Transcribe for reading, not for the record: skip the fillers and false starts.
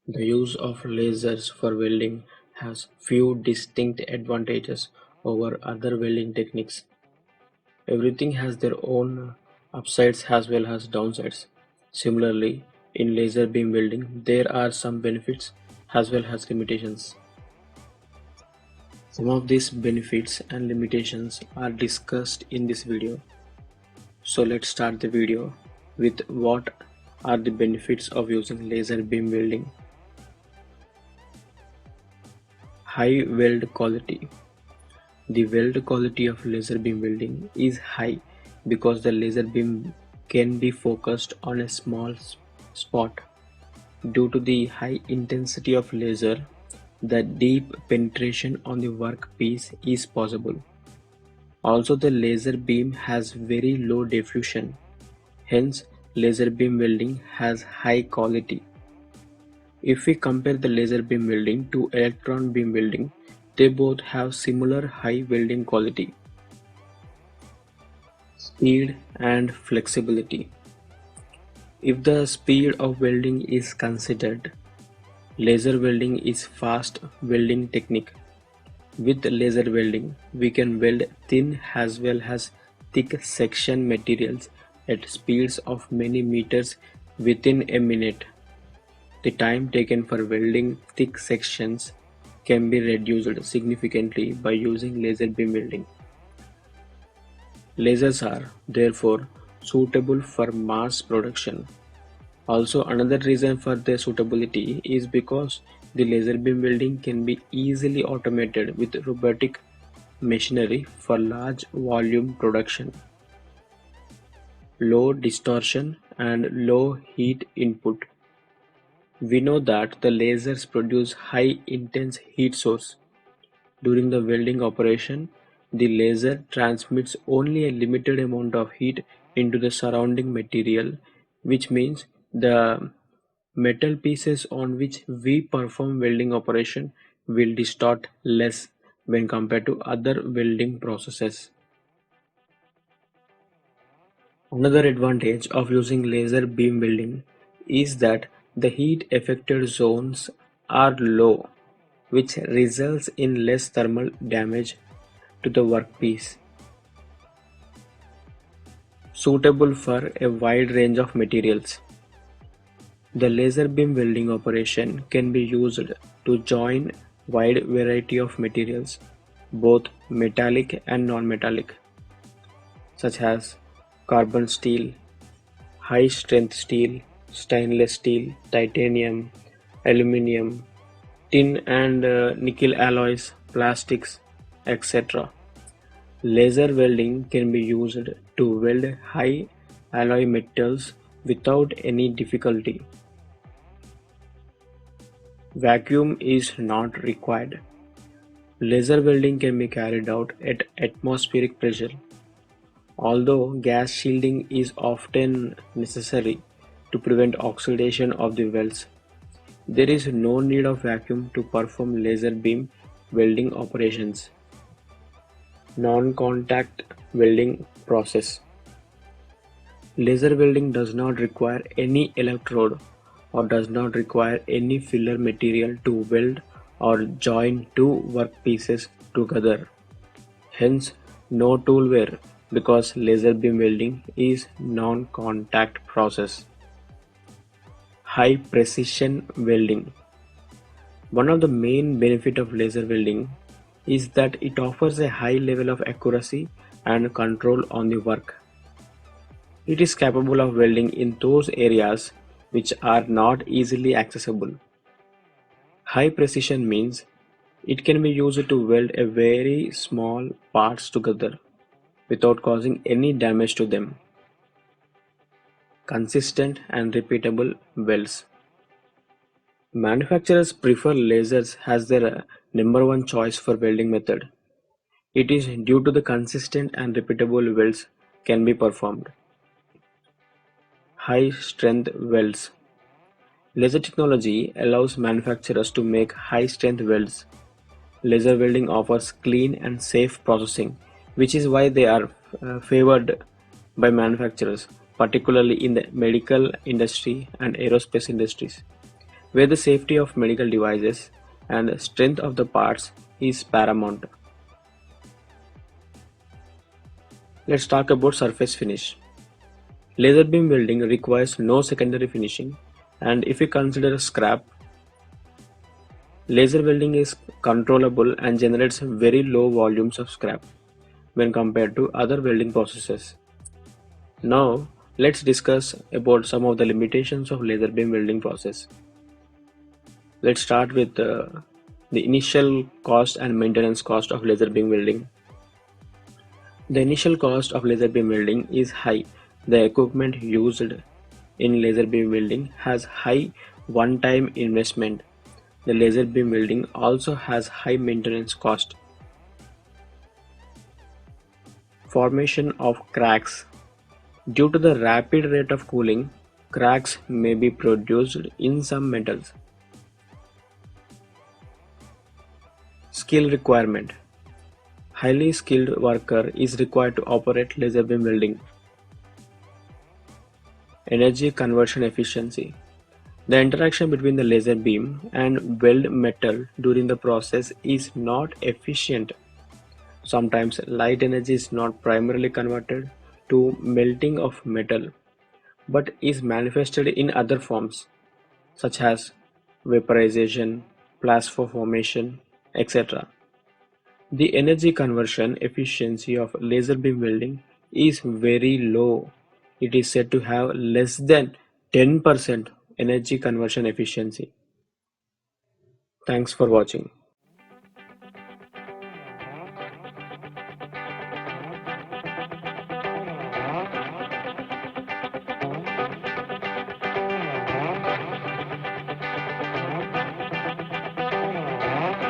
The use of lasers for welding has few distinct advantages over other welding techniques. Everything has their own upsides as well as downsides. Similarly, in laser beam welding, there are some benefits as well as limitations. Some of these benefits and limitations are discussed in this video. So let's start the video with what are the benefits of using laser beam welding. High weld quality. The weld quality of laser beam welding is high because the laser beam can be focused on a small spot. Due to the high intensity of laser, the deep penetration on the workpiece is possible. Also, the laser beam has very low diffusion, hence laser beam welding has high quality. If we compare the laser beam welding to electron beam welding, they both have similar high welding quality. Speed and flexibility. If the speed of welding is considered, laser welding is fast welding technique. With laser welding, we can weld thin as well as thick section materials at speeds of many meters within a minute. The time taken for welding thick sections can be reduced significantly by using laser beam welding. Lasers are, therefore, suitable for mass production. Also, another reason for their suitability is because the laser beam welding can be easily automated with robotic machinery for large volume production. Low distortion and low heat input. We know that the lasers produce high intense heat source. During the welding operation, the laser transmits only a limited amount of heat into the surrounding material, which means the metal pieces on which we perform welding operation will distort less when compared to other welding processes. Another advantage of using laser beam welding is that the heat affected zones are low, which results in less thermal damage to the workpiece. Suitable for a wide range of materials. The laser beam welding operation can be used to join wide variety of materials, both metallic and non-metallic, such as carbon steel, high strength steel, stainless steel, titanium, aluminum, tin and nickel alloys, plastics, etc. Laser welding can be used to weld high alloy metals without any difficulty. Vacuum is not required. Laser welding can be carried out at atmospheric pressure. Although gas shielding is often necessary to prevent oxidation of the welds, there is no need of vacuum to perform laser beam welding operations. Non-contact welding process. Laser welding does not require any electrode or does not require any filler material to weld or join two workpieces together. Hence, no tool wear because laser beam welding is non-contact process. High precision welding. One of the main benefits of laser welding is that it offers a high level of accuracy and control on the work. It is capable of welding in those areas which are not easily accessible. High precision means it can be used to weld a very small parts together without causing any damage to them. Consistent and repeatable welds. Manufacturers prefer lasers as their number one choice for welding method. It is due to the consistent and repeatable welds can be performed. High strength welds. Laser technology allows manufacturers to make high strength welds. Laser welding offers clean and safe processing, which is why they are favored by manufacturers, particularly in the medical industry and aerospace industries. where the safety of medical devices and strength of the parts is paramount. Let's talk about surface finish. Laser beam welding requires no secondary finishing, and if we consider scrap, laser welding is controllable and generates very low volumes of scrap when compared to other welding processes. Now, let's discuss about some of the limitations of laser beam welding process. Let's start with the initial cost and maintenance cost of laser beam welding. The initial cost of laser beam welding is high. The equipment used in laser beam welding has high one-time investment. The laser beam welding also has high maintenance cost. Formation of cracks. Due to the rapid rate of cooling, cracks may be produced in some metals. Skill requirement. Highly skilled worker is required to operate laser beam welding. Energy conversion efficiency. The interaction between the laser beam and weld metal during the process is not efficient. Sometimes light energy is not primarily converted to melting of metal, but is manifested in other forms such as vaporization, plasma formation, etc. The energy conversion efficiency of laser beam welding is very low. It is said to have less than 10% energy conversion efficiency. Thanks for watching.